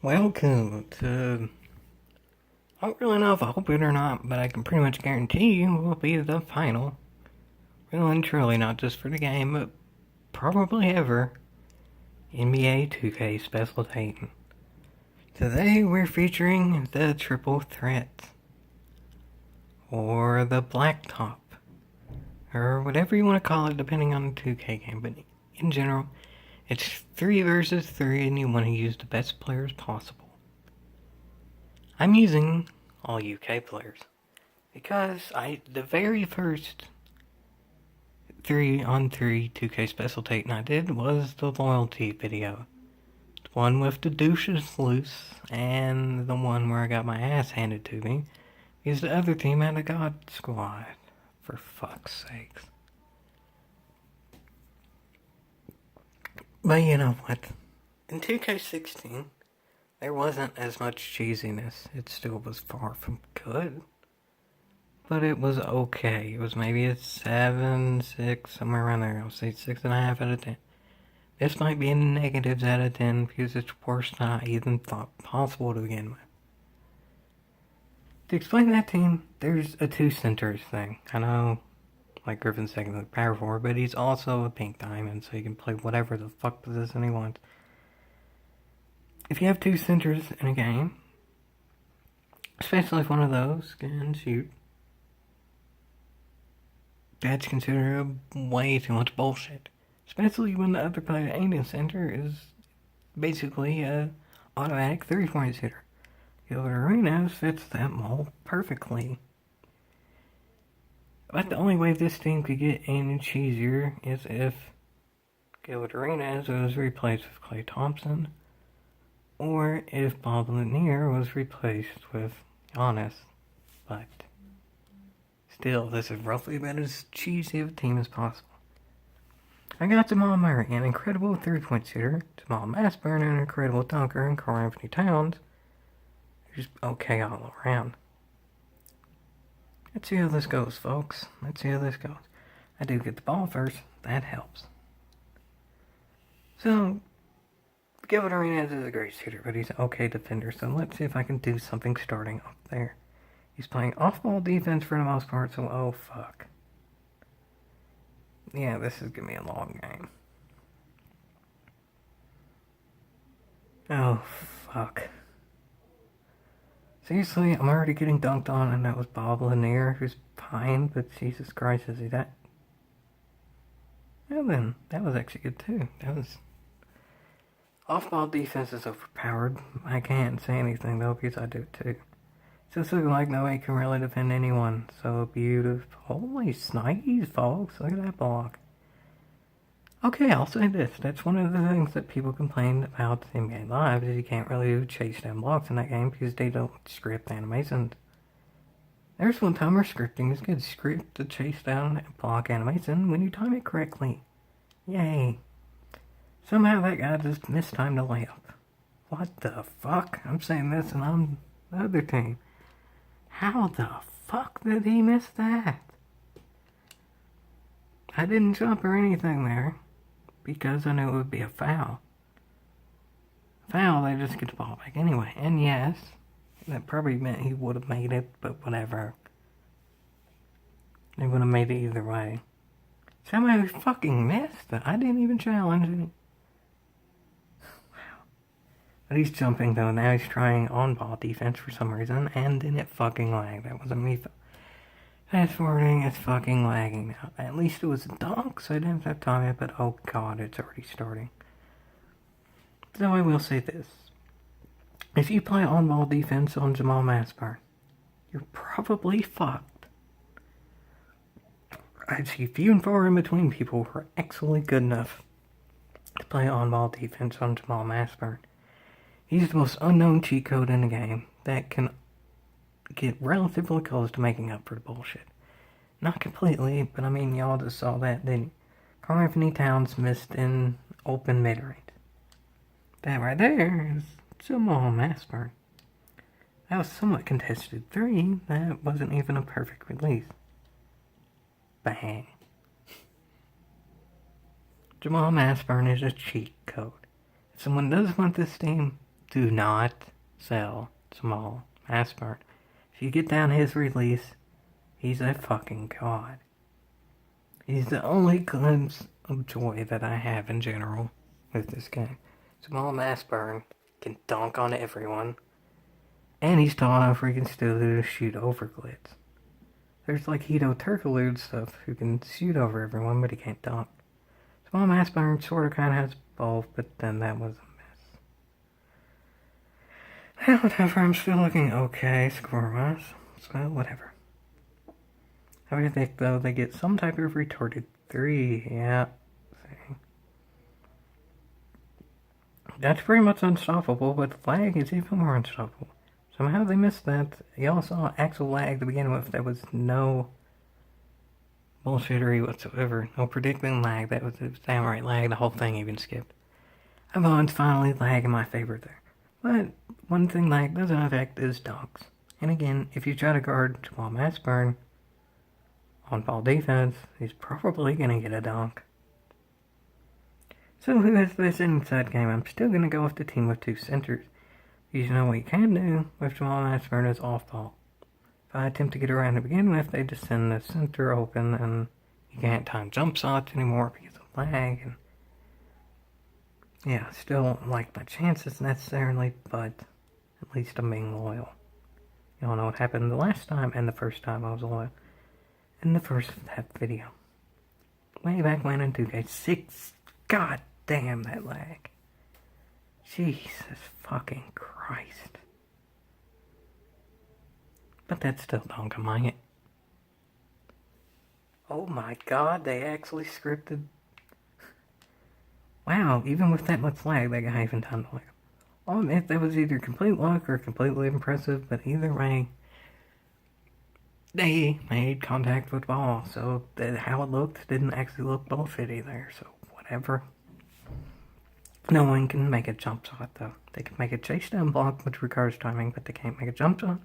Welcome to. I don't really know if I hope it or not, but I can pretty much guarantee you will be the final. Really and truly, not just for the game, but probably ever. NBA 2K Special Dayton. Today we're featuring the Triple Threat. Or the Blacktop. Or whatever you want to call it, depending on the 2K game. But in general, it's 3 versus 3, and you want to use the best players possible. I'm using all UK players because the very first 3-on-3 2K Special Dayton I did was the loyalty video. The one with the douches loose and the one where I got my ass handed to me because the other team had a god squad. For fuck's sakes. But you know what? In 2K16, there wasn't as much cheesiness. It still was far from good. But it was okay. It was maybe a 7, 6, somewhere around there. I'll say 6.5 out of 10. This might be in negatives out of 10 because it's worse than I even thought possible to begin with. To explain that team, there's a 2 centers thing. I know, like Griffin's second power forward, but he's also a pink diamond, so he can play whatever the fuck position he wants. If you have 2 centers in a game, especially if one of those can shoot, that's considered way too much bullshit. Especially when the other player aimed in center is basically a automatic 3-point shooter. Gilbert Arenas fits that mold perfectly. But the only way this team could get any cheesier is if Gilbert Arenas was replaced with Klay Thompson, or if Bob Lanier was replaced with Giannis. But still, this is roughly about as cheesy of a team as possible. I got Jamal Murray, an incredible 3-point shooter, Jamal Mashburn, an incredible dunker, and Karl-Anthony Towns, who's okay all around. Let's see how this goes, folks. Let's see how this goes. I do get the ball first. That helps. So, Gilbert Arenas is a great shooter, but he's an okay defender, so let's see if I can do something starting up there. He's playing off-ball defense for the most part, so oh fuck. Yeah, this is gonna be a long game. Oh fuck. Seriously, I'm already getting dunked on, and that was Bob Lanier, who's fine, but Jesus Christ, is he that? Well then, that was actually good too. That was... Off-ball defense is overpowered. I can't say anything though, because I do too. So it's looking like nobody can really defend anyone. So beautiful. Holy snikes, folks. Look at that block. Okay, I'll say this. That's one of the things that people complain about in NBA Live is you can't really do chase down blocks in that game because they don't script animations. There's one time where scripting is good. Script the chase down block animation when you time it correctly. Yay. Somehow that guy just mistimed the layup. What the fuck? I'm saying this and I'm the other team. How the fuck did he miss that? I didn't jump or anything there because I knew it would be a foul. Foul, they just get the ball back anyway. And yes, that probably meant he would have made it, but whatever. They would have made it either way. Somebody fucking missed it. I didn't even challenge it. Wow. But he's jumping though. Now he's trying on-ball defense for some reason, and then it fucking lagged. That wasn't me. Fast forwarding, it's fucking lagging now. At least it was a dunk, so I didn't have time yet, but oh god, it's already starting. So I will say this. If you play on-ball defense on Jamal Mashburn, you're probably fucked. I see few and far in between people who are actually good enough to play on-ball defense on Jamal Mashburn. He's the most unknown cheat code in the game that can get relatively close to making up for the bullshit. Not completely, but I mean, y'all just saw that, didn't you? Karl-Anthony Towns missed in open mid-range. That right there is Jamal Mashburn. That was somewhat contested 3. That wasn't even a perfect release. Bang. Jamal Mashburn is a cheat code. If someone does want this team, do not sell Jamal Mashburn. If you get down his release, he's a fucking god. He's the only glimpse of joy that I have in general with this game. Jamal Mashburn can dunk on everyone, and he's tall enough where he can still do the shoot over glitz. There's like Hito Turkoglu stuff who can shoot over everyone, but he can't dunk. Jamal Mashburn sort of kind of has both, but then that was a mess. Whatever, I'm still looking okay score-wise, so whatever. How do you think, though, they get some type of retarded 3? Yeah. See. That's pretty much unstoppable, but lag is even more unstoppable. Somehow they missed that. Y'all saw actual lag to begin with. There was no bullshittery whatsoever. No predicting lag. It was downright lag. The whole thing even skipped. Avon's finally lag in my favor there. But one thing lag doesn't affect is dunks. And again, if you try to guard Jamal Mashburn on ball defense, he's probably going to get a dunk. So who has this inside game? I'm still going to go with the team with two centers. You know what you can do with Jamal Mashburn is off ball. If I attempt to get around to begin with, they just send the center open and you can't time jump shots anymore because of lag. And yeah, still don't like my chances necessarily, but at least I'm being loyal. You all know what happened the last time and the first time I was loyal. In the first video. Way back when in 2K6. God damn that lag. Jesus fucking Christ. But that's still don't mind it. Oh my god, they actually scripted. Wow, even with that much lag, that guy even timed the lag. I'll admit that was either complete luck or completely impressive, but either way, they made contact with the ball, so how it looked didn't actually look bullshit either, so whatever. No one can make a jump shot, though. They can make a chase down block, which requires timing, but they can't make a jump shot.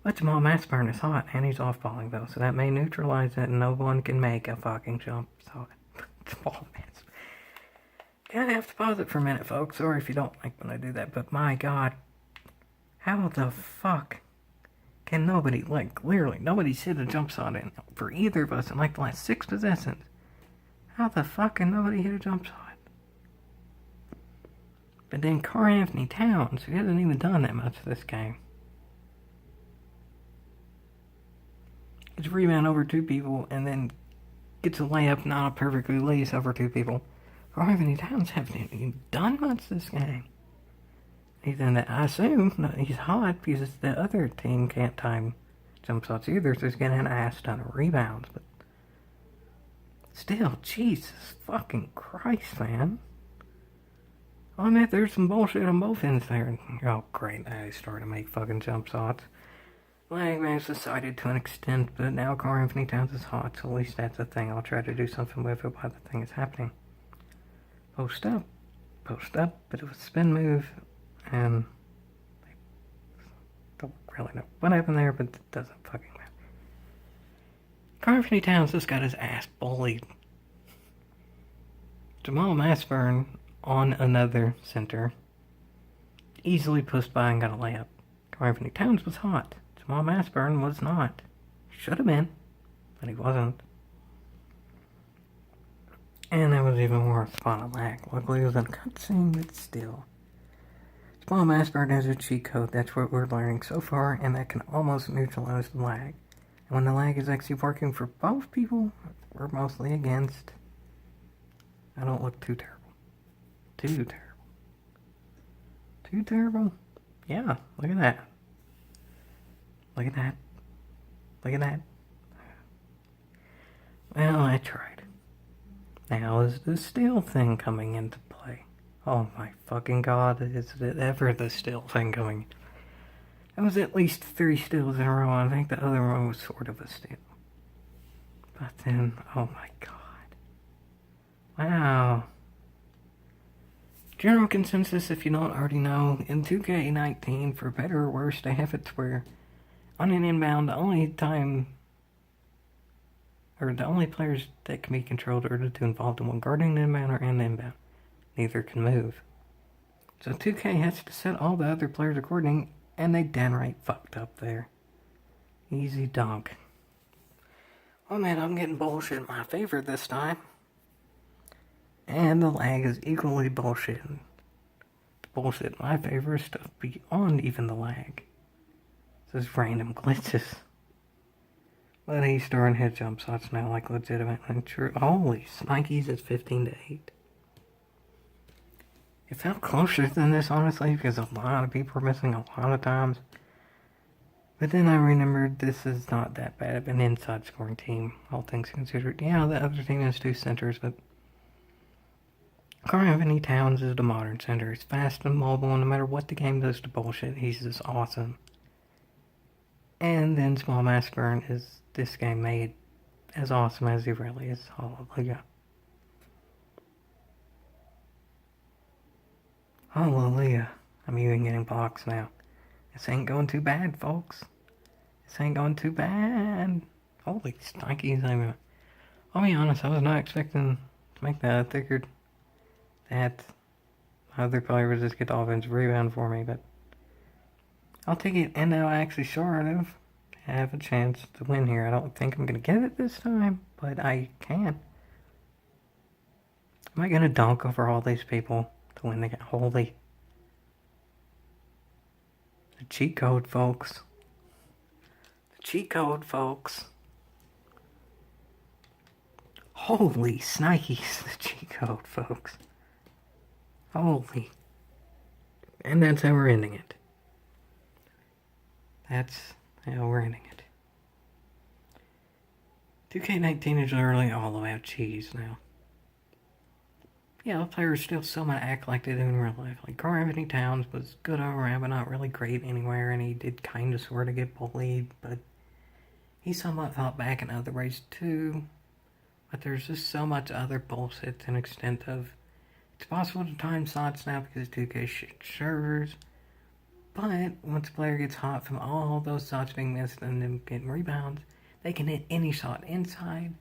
But Jamal Mashburn is hot, and he's off-balling, though, so that may neutralize it, and no one can make a fucking jump shot. Jamal Mashburn. Gonna have to pause it for a minute, folks. Sorry if you don't like when I do that, but my god. How the fuck can nobody, like, clearly, nobody's hit a jump shot in for either of us in, like, the last 6 possessions. How the fuck can nobody hit a jump shot? But then Karl-Anthony Towns, who hasn't even done that much this game, gets a rebound over 2 people and then gets a layup not perfectly laced over 2 people. Karl-Anthony Towns hasn't even done much this game. I assume he's hot because the other team can't time jump shots either, so he's getting an ass ton of rebounds. But still, Jesus fucking Christ, man. I mean, there's some bullshit on both ends there. Oh, great, I started to make fucking jump shots. Lagman's decided to an extent, but now Karl-Anthony Towns is hot, so at least that's a thing. I'll try to do something with it while the thing is happening. Post up, but it was a spin move, and I don't really know what happened there, but it doesn't fucking matter. Karl-Anthony Towns just got his ass bullied. Jamal Mashburn on another center, easily pushed by and got a layup. Karl-Anthony Towns was hot. Jamal Mashburn was not. Should have been, but he wasn't. And that was even worse. Spot of lag. Luckily it was in a cutscene, but still. Jamal Mashburn has a cheat code. That's what we're learning so far, and that can almost neutralize the lag. And when the lag is actually working for both people, we're mostly against. I don't look too terrible. Too terrible. Too terrible? Yeah, look at that. Look at that. Look at that. Well, I tried. Now is the steal thing coming into play? Oh my fucking god, is it ever the steal thing coming? That was at least 3 steals in a row. I think the other one was sort of a steal. But then, oh my god. Wow. General consensus, if you don't already know, in 2K19, for better or worse, they have it to where on an inbound, the only players that can be controlled are the 2 involved in one guarding the inbounder and the inbound. Neither can move. So 2K has to set all the other players according, and they downright fucked up there. Easy dunk. Oh man, I'm getting bullshit in my favor this time. And the lag is equally bullshit. Bullshit in my favor is stuff beyond even the lag. Just random glitches. But he's throwing hit jump shots now like legitimately true. Holy Snikes, it's 15-8. It felt closer than this, honestly, because a lot of people were missing a lot of times. But then I remembered this is not that bad of an inside scoring team, all things considered. Yeah, the other team has 2 centers, but Karl Anthony Towns is the modern center. He's fast and mobile, and no matter what the game does to bullshit, he's just awesome. And then Small Mashburn is this game made as awesome as he really is. Hallelujah. Hallelujah. I'm even getting blocks now. This ain't going too bad, folks. This ain't going too bad. Holy snikes. I'll be honest, I was not expecting to make that. I figured that other player would just get the offensive rebound for me, but I'll take it, and now I actually sort of have a chance to win here. I don't think I'm going to get it this time, but I can. Am I going to dunk over all these people to win the game? Holy. The cheat code, folks. The cheat code, folks. Holy Snikes, the cheat code, folks. Holy. And that's how we're ending it. That's how we're ending it. 2K19 is literally all about cheese now. Yeah, the players still somewhat act like they do in real life. Like, Karl Anthony Towns was good around, but not really great anywhere, and he did kind of sort of get bullied, but he somewhat fought back in other ways too. But there's just so much other bullshit to an extent of it's possible to time slots now because 2K shit servers. But once a player gets hot from all those shots being missed and them getting rebounds, they can hit any shot inside.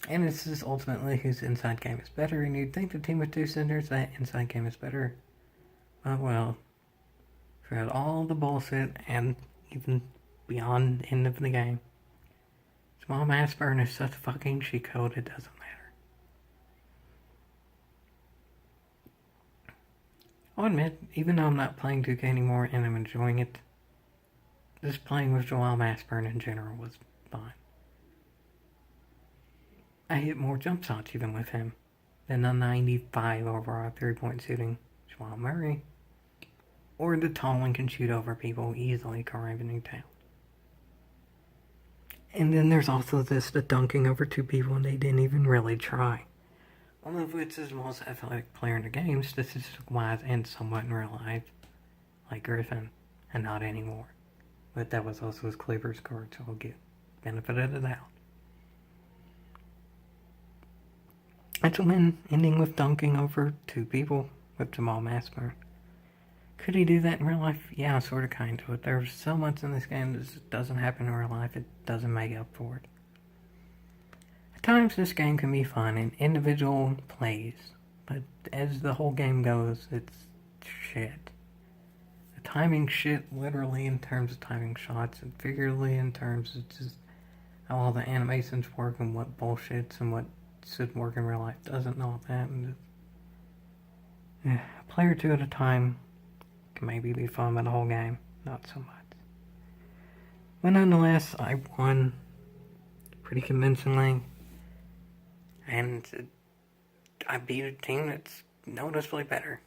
And it's just ultimately whose inside game is better. And you'd think the team with 2 centers, that inside game is better. But well, throughout all the bullshit and even beyond the end of the game, Small Mashburn is such a fucking cheat code, it doesn't matter. I'll admit, even though I'm not playing 2K anymore and I'm enjoying it, just playing with Joel Mashburn in general was fine. I hit more jump shots even with him than the 95 overall 3-point shooting Jamal Murray, or the tall and can shoot over people easily Karl Anthony Towns. And then there's also the dunking over 2 people and they didn't even really try. One of which is the most athletic player in the game, statistic-wise and somewhat in real life, like Griffin, and not anymore. But that was also his Clippers card, so I'll get benefit of the doubt. That's a win, ending with dunking over 2 people with Jamal Mashburn. Could he do that in real life? Yeah, sort of, kind of. But there's so much in this game that just doesn't happen in real life, it doesn't make up for it. At times, this game can be fun in individual plays, but as the whole game goes, it's shit. The timing shit, literally in terms of timing shots, and figuratively in terms of just how all the animations work and what bullshits and what should work in real life doesn't know that. And a player or 2 at a time can maybe be fun, but the whole game, not so much. But nonetheless, I won pretty convincingly, and I beat a team that's noticeably better.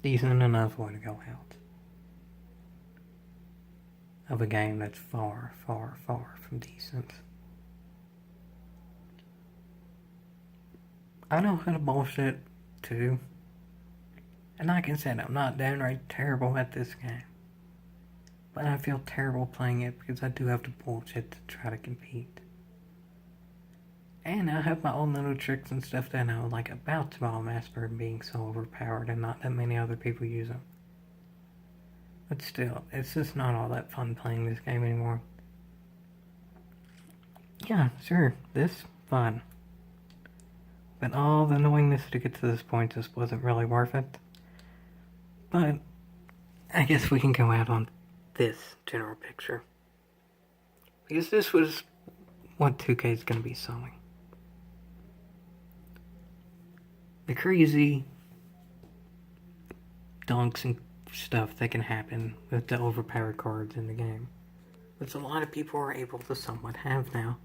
Decent enough way to go out of a game that's far, far, far from decent. I know how to bullshit too, and like I said, I'm not downright terrible at this game, but I feel terrible playing it because I do have to bullshit to try to compete. And I have my own little tricks and stuff that I know, like about Jamal Mashburn being so overpowered and not that many other people use them. But still, it's just not all that fun playing this game anymore. Yeah, sure, this fun. But all the annoyingness to get to this point just wasn't really worth it. But I guess we can go out on this general picture. Because this was what 2K is going to be selling. The crazy dunks and stuff that can happen with the overpowered cards in the game, which a lot of people are able to somewhat have now,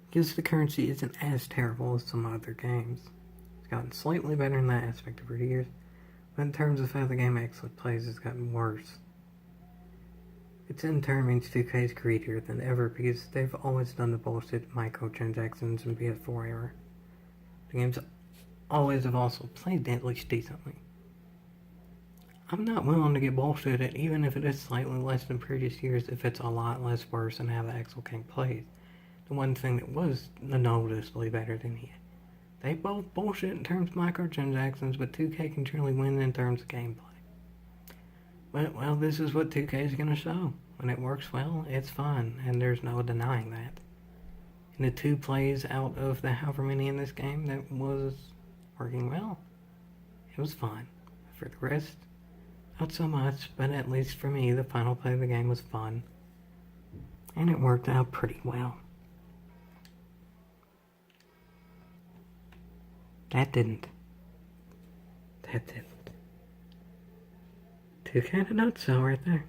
because the currency isn't as terrible as some other games. It's gotten slightly better in that aspect over the years, but in terms of how the game actually plays, it's gotten worse. Which in turn means 2K is greedier than ever, because they've always done the bullshit microtransactions in PS4 era. The games always have also played at least decently. I'm not willing to get bullshitted, even if it is slightly less than previous years, if it's a lot less worse than how the actual game plays. The one thing that was noticeably better than EA. They both bullshit in terms of microtransactions, but 2K can truly win in terms of gameplay. But, well, this is what 2K is going to show. When it works well, it's fun, and there's no denying that. And the 2 plays out of the however many in this game that was working well, it was fun. For the rest, not so much, but at least for me, the final play of the game was fun. And it worked out pretty well. That didn't. 2 kind of nuts though, right there.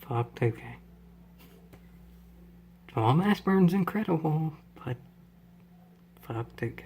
Fuck 2K. Joel Mashburn's incredible, but fuck 2K.